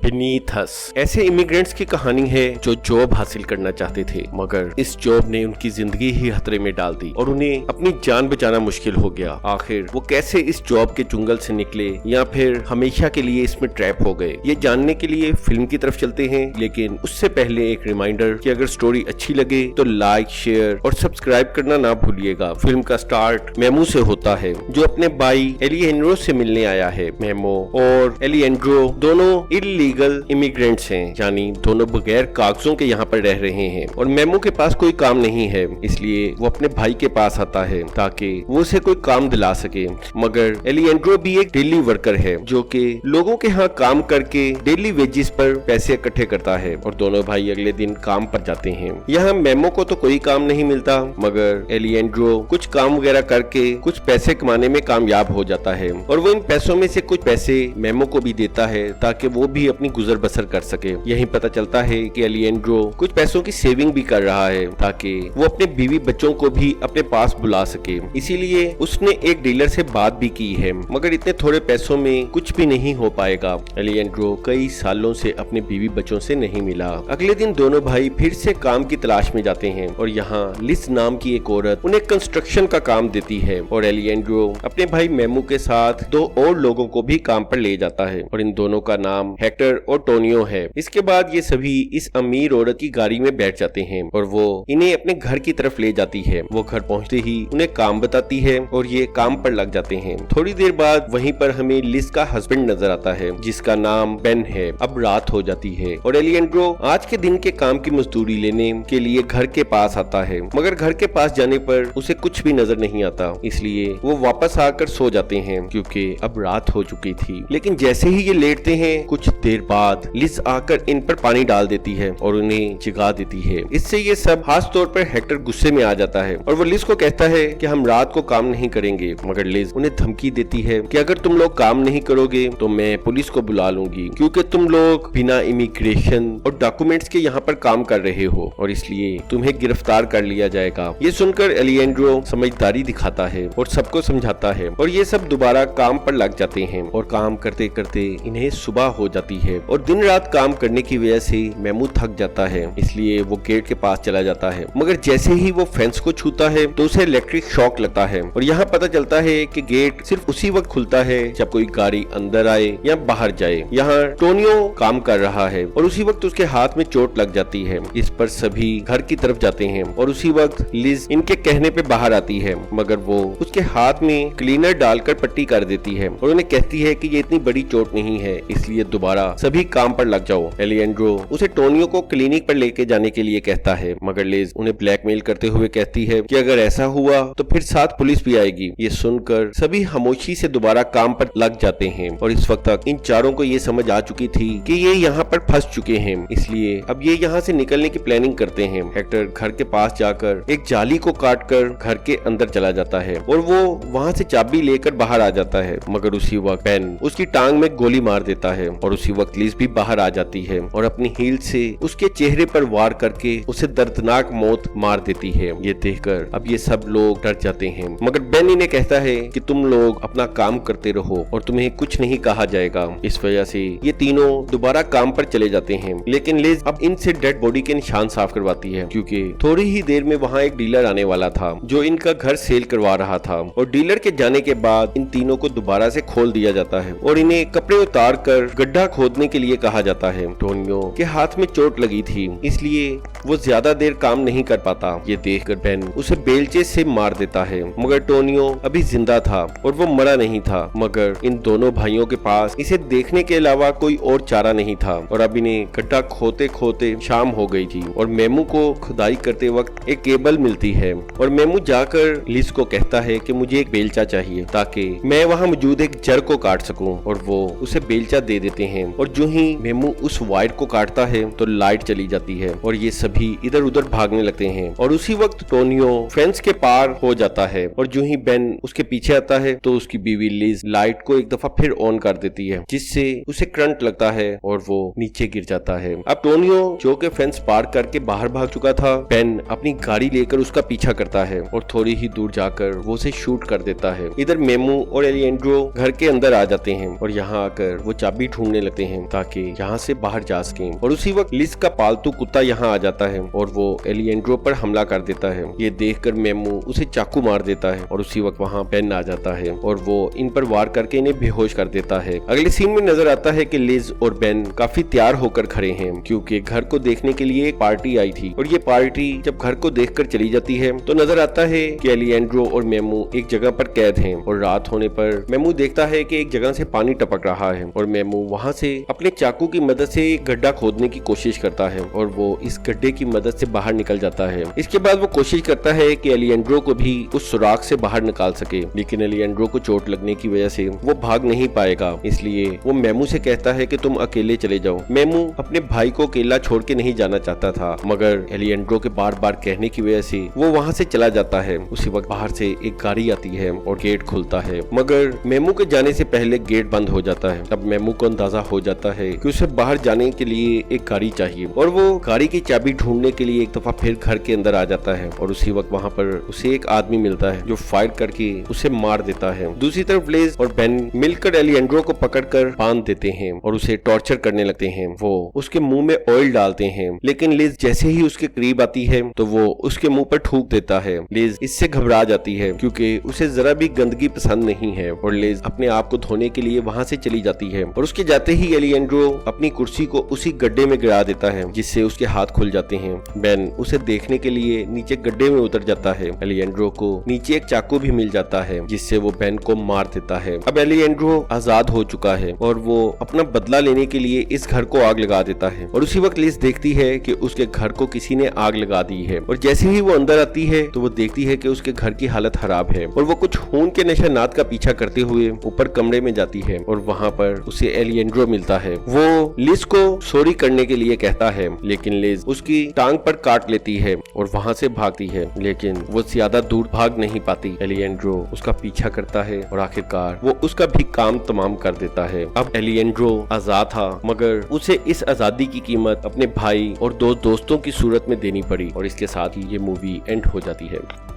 Beneath अस ऐसे immigrants की कहानी है जो जॉब हासिल करना चाहते थे, मगर इस जॉब ने उनकी जिंदगी ही खतरे में डाल दी और उन्हें अपनी जान बचाना मुश्किल हो गया। आखिर वो कैसे इस जॉब के चुंगल से निकले या फिर हमेशा के लिए इसमें ट्रैप हो गए, ये जानने के लिए फिल्म की तरफ चलते हैं। लेकिन उससे पहले एक रिमाइंडर कि अगर स्टोरी अच्छी लगे तो लाइक, शेयर और सब्सक्राइब करना ना भूलिएगा। फिल्म का स्टार्ट मेमू से होता है, जो अपने भाई एलिएंड्रो से मिलने आया है। मेमो और एलिएंड्रो दोनों इलीगल इमिग्रेंट्स हैं, यानी दोनों बगैर कागजों के यहाँ पर रह रहे हैं और मेमो के पास कोई काम नहीं है, इसलिए वो अपने भाई के पास आता है ताकि वो उसे कोई काम दिला सके। मगर एलिएंड्रो भी एक डेली वर्कर है जो कि लोगों के यहाँ काम करके डेली वेजेस पर पैसे इकट्ठे करता है और दोनों भाई अगले दिन काम पर जाते हैं। यहाँ मेमो को तो कोई काम नहीं मिलता, मगर एलिएंड्रो कुछ काम वगैरह करके कुछ पैसे कमाने में कामयाब हो जाता है और वो इन पैसों में से कुछ पैसे मेमो को भी देता है ताकि वो भी अपनी गुजर बसर कर सके। यही पता चलता है कि एलिएंड्रो कुछ पैसों की सेविंग भी कर रहा है ताकि वो अपने बीवी बच्चों को भी अपने पास बुला सके। इसीलिए उसने एक डीलर से बात भी की है, मगर इतने थोड़े पैसों में कुछ भी नहीं हो पाएगा। एलिएंड्रो कई सालों से अपने बीवी बच्चों से नहीं मिला। अगले दिन दोनों भाई फिर से काम की तलाश में जाते हैं और यहाँ लिस नाम की एक औरत उन्हें कंस्ट्रक्शन का काम देती है और एलिएंड्रो अपने भाई मेमू के साथ दो और लोगों को भी काम पर ले जाता है और इन दोनों का नाम हेक्टर और टोनियो है। इसके बाद ये सभी इस अमीर औरत की गाड़ी में बैठ जाते हैं और वो इन्हें अपने घर की तरफ ले जाती है। वो घर पहुंचते ही उन्हें काम बताती है और ये काम पर लग जाते हैं। थोड़ी देर बाद वहीं पर हमें लिस का हस्बैंड नजर आता है जिसका नाम बेन है। अब रात हो जाती है और एलिएंड्रो आज के दिन के काम की मजदूरी लेने के लिए घर के पास आता है, मगर घर के पास जाने पर उसे कुछ भी नजर नहीं आता, इसलिए वो वापस आकर सो जाते हैं क्योंकि अब रात हो चुकी थी। लेकिन जैसे ही ये लेटते हैं कुछ देर बाद लिस आकर इन पर पानी डाल देती है और उन्हें जगा देती है। इससे ये सब खास तौर पर हेक्टर गुस्से में आ जाता है और वो लिस को कहता है कि हम रात को काम नहीं करेंगे, मगर लिस उन्हें धमकी देती है कि अगर तुम लोग काम नहीं करोगे तो मैं पुलिस को बुला लूंगी, क्योंकि तुम लोग बिना इमिग्रेशन और डॉक्यूमेंट्स के यहाँ पर काम कर रहे हो और इसलिए तुम्हें गिरफ्तार कर लिया जाएगा। ये सुनकर एलिएंड्रो समझदारी दिखाता है और सबको समझाता है और ये सब दोबारा काम पर लग जाते हैं और काम करते करते इन्हें सुबह हो जाती है और दिन रात काम करने की वजह से मेमू थक जाता है, इसलिए वो गेट के पास चला जाता है। मगर जैसे ही वो फेंस को छूता है तो उसे इलेक्ट्रिक शॉक लगता है और यहाँ पता चलता है कि गेट सिर्फ उसी वक्त खुलता है जब कोई गाड़ी अंदर आए या बाहर जाए। यहाँ टोनियो काम कर रहा है और उसी वक्त उसके हाथ में चोट लग जाती है। इस पर सभी घर की तरफ जाते हैं और उसी वक्त लिज इनके कहने पे बाहर आती है, मगर वो उसके हाथ में क्लीनर डालकर पट्टी कर देती है और उन्हें कहती है कि ये इतनी बड़ी चोट नहीं है, इसलिए दोबारा सभी काम पर लग जाओ। एलिएंड्रो उसे टोनियो को क्लिनिक पर लेके जाने के लिए कहता है, मगर लिज उन्हें ब्लैकमेल करते हुए कहती है कि अगर ऐसा हुआ तो फिर साथ पुलिस भी आएगी। ये सुनकर सभी खामोशी से दोबारा काम पर लग जाते हैं और इस वक्त तक इन चारों को ये समझ आ चुकी थी कि ये यहाँ पर फंस चुके हैं, इसलिए अब ये यहाँ से निकलने की प्लानिंग करते हैं। हेक्टर घर के पास जाकर एक जाली को काटकर घर के अंदर चला जाता है और वो वहाँ से चाबी लेकर बाहर आ जाता है, मगर उसी वक्त बेन उसकी टांग में गोली मार देता है और उसी वक्त लिज भी बाहर आ जाती है और अपनी हील से उसके चेहरे पर वार करके उसे दर्दनाक मौत मार देती है। ये देखकर अब ये सब लोग डर जाते हैं, मगर बेन इन्हें कहता है कि तुम लोग अपना काम करते रहो और तुम्हें कुछ नहीं कहा जाएगा। इस वजह से ये तीनों दोबारा काम पर चले जाते हैं, लेकिन लिज अब इनसे डेड बॉडी के निशान साफ करवाती है क्योंकि थोड़ी ही देर में वहाँ एक डीलर आने वाला था जो इनका घर सेल करवा रहा था और डीलर के जाने के बाद इन तीनों को दोबारा से खोल दिया जाता है और इन्हें कपड़े उतार कर गड्ढा खोदने के लिए कहा जाता है। टोनियो के हाथ में चोट लगी थी, इसलिए वो ज्यादा देर काम नहीं कर पाता। ये देखकर बेन उसे बेलचे से मार देता है, मगर टोनियो अभी जिंदा था और वो मरा नहीं था। मगर इन दोनों भाइयों के पास इसे देखने के अलावा कोई और चारा नहीं था और अब इन्हें गड्ढा खोते खोते शाम हो गई थी और मेमू को खुदाई करते वक्त एक केबल मिलती है और मेमू जाकर लिस को कहता है कि मुझे एक बेलचा चाहिए ताकि मैं वहाँ मौजूद एक जड़ को काट सकूं और वो उसे बेलचा दे देते हैं और जो ही मेमू उस वायर को काटता है तो लाइट चली जाती है और ये सभी इधर उधर भागने लगते हैं और उसी वक्त टोनियो फेंस के पार हो जाता है और जो ही बेन उसके पीछे आता है तो उसकी बीवी लिज लाइट को एक दफा फिर ऑन कर देती है जिससे उसे करंट लगता है और वो नीचे गिर जाता है। अब टोनियो जो के फेंस पार करके बाहर भाग चुका था, बेन अपनी गाड़ी लेकर उसका पीछा करता है और थोड़ी ही दूर जाकर वो उसे शूट कर देता है। इधर मेमू और एलिएंड्रो घर के अंदर आ जाते हैं और यहाँ आकर वो चाबी ढूंढने लगते हैं ताकि यहाँ से बाहर जा सकें। और उसी वक्त लिज का पालतू कुत्ता यहाँ आ जाता है और वो एलिएंड्रो पर हमला कर देता है। ये देखकर मेमू उसे चाकू मार देता है और उसी वक्त वहाँ बेन आ जाता है और वो इन पर वार करके इन्हें बेहोश कर देता है। अगले सीन में नजर आता है कि लिज और बेन काफी तैयार होकर खड़े हैं क्योंकि घर को देखने के लिए एक पार्टी आई थी और ये पार्टी जब घर को देखकर चली जाती है तो नजर आता है कि एलिएंड्रो और मेमू एक जगह पर कैद हैं और रात होने पर मेमू देखता है कि एक जगह से पानी टपक रहा है और मेमू वहाँ से अपने चाकू की मदद से एक गड्ढा खोदने की कोशिश करता है और वो इस गड्ढे की मदद से बाहर निकल जाता है। इसके बाद वो कोशिश करता है कि एलिएंड्रो को भी उस सुराख से बाहर निकाल सके, लेकिन एलिएंड्रो को चोट लगने की वजह से वो भाग नहीं पाएगा। इसलिए वो मेमू से कहता है कि तुम अकेले चले जाओ। मेमू अपने भाई को अकेला छोड़ के नहीं जाना चाहता था, मगर एलिएंड्रो के बार बार कहने की वजह से वो वहाँ से चला जाता है। उसी वक्त बाहर से एक गाड़ी आती है और गेट खुलता है, मगर मेमू के जाने से पहले गेट बंद हो जाता है। तब मेमू को अंदाजा हो जाता है कि उसे बाहर जाने के लिए एक गाड़ी चाहिए और वो गाड़ी की चाबी ढूंढने के लिए एक दफा फिर घर के अंदर आ जाता है और उसी वक्त वहाँ पर उसे एक आदमी मिलता है जो फायर करके उसे मार देता है। दूसरी तरफ लिज और बेन मिलकर एलिएंड्रो को पकड़कर बांध देते हैं और उसे टॉर्चर करने लगते हैं। वो उसके मुंह में ऑयल डालते हैं, लेकिन लिज जैसे ही उसके करीब आती है तो वो उसके मुंह पर थूक देता है। लिज इससे घबरा जाती है क्योंकि उसे जरा भी गंदगी पसंद नहीं है और लिज अपने आप को धोने के लिए वहाँ से चली जाती है और उसके जाते ही एलिएंड्रो अपनी कुर्सी को उसी गड्ढे में गिरा देता है जिससे उसके हाथ खुल जाते हैं। बेन उसे देखने के लिए नीचे गड्ढे में उतर जाता है। एलिएंड्रो को नीचे एक चाकू भी मिल जाता है जिससे वो बेन को मार देता है। अब एलिएंड्रो आजाद हो चुका है और वो अपना बदला लेने के लिए इस घर को आग लगा देता है और उसी वक्त लिज देखती है कि उसके घर को किसी ने आग लगा दी है और जैसे ही वो अंदर आती है तो वो देखती है कि उसके घर की हालत खराब है और वो कुछ खून के निशानात का पीछा करते हुए ऊपर कमरे में जाती है और वहाँ पर उसे एलिएंड्रो मिलता है। वो लिज को सॉरी करने के लिए कहता है, लेकिन लिज उसकी टांग पर काट लेती है और वहाँ से भागती है, लेकिन वो ज्यादा दूर भाग नहीं पाती। एलिएंड्रो उसका पीछा करता है और आखिरकार वो उसका भी काम तमाम कर देता है। अब एलिएंड्रो आजाद था, मगर उसे इस आजादी की कीमत अपने भाई और दो दोस्तों की सूरत में देनी पड़ी और इसके साथ ही ये मूवी एंड हो जाती है।